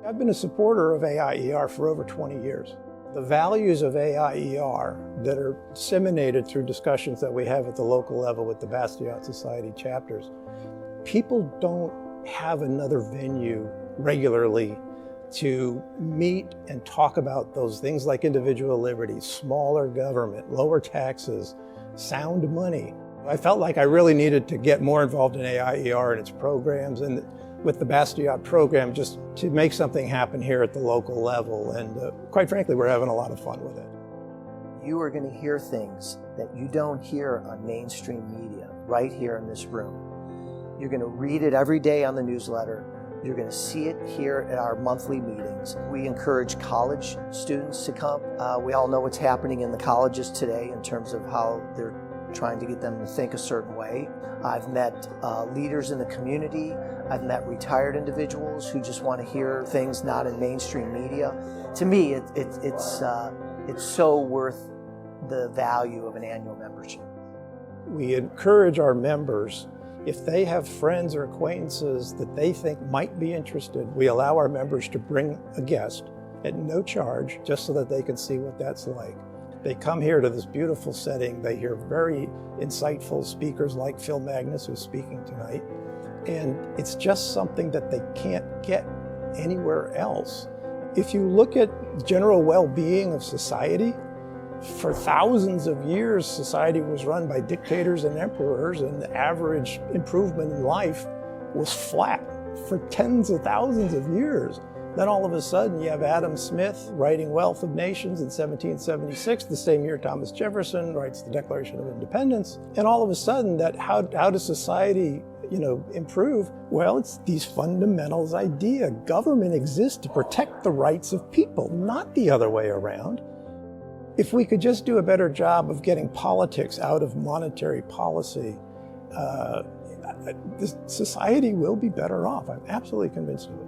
I've been a supporter of AIER for over 20 years. The values of AIER that are disseminated through discussions that we have at the local level with the Bastiat Society chapters, people don't have another venue regularly to meet and talk about those things like individual liberties, smaller government, lower taxes, sound money. I felt like I really needed to get more involved in AIER and its programs and with the Bastiat program just to make something happen here at the local level. And quite frankly, we're having a lot of fun with it. You are going to hear things that you don't hear on mainstream media right here in this room. You're going to read it every day on the newsletter. You're going to see it here at our monthly meetings. We encourage college students to come. We all know what's happening in the colleges today in terms of how they're trying to get them to think a certain way. I've met leaders in the community. I've met retired individuals who just want to hear things not in mainstream media. To me, it's so worth the value of an annual membership. We encourage our members, if they have friends or acquaintances that they think might be interested, we allow our members to bring a guest at no charge just so that they can see what that's like. They come here to this beautiful setting. They hear very insightful speakers like Phil Magnus, who's speaking tonight. And it's just something that they can't get anywhere else. If you look at general well-being of society, for thousands of years, society was run by dictators and emperors, and the average improvement in life was flat for tens of thousands of years. Then all of a sudden you have Adam Smith writing Wealth of Nations in 1776, the same year Thomas Jefferson writes the Declaration of Independence. And all of a sudden that how does society improve? Well, it's these fundamentals idea. Government exists to protect the rights of people, not the other way around. If we could just do a better job of getting politics out of monetary policy, this society will be better off. I'm absolutely convinced of it.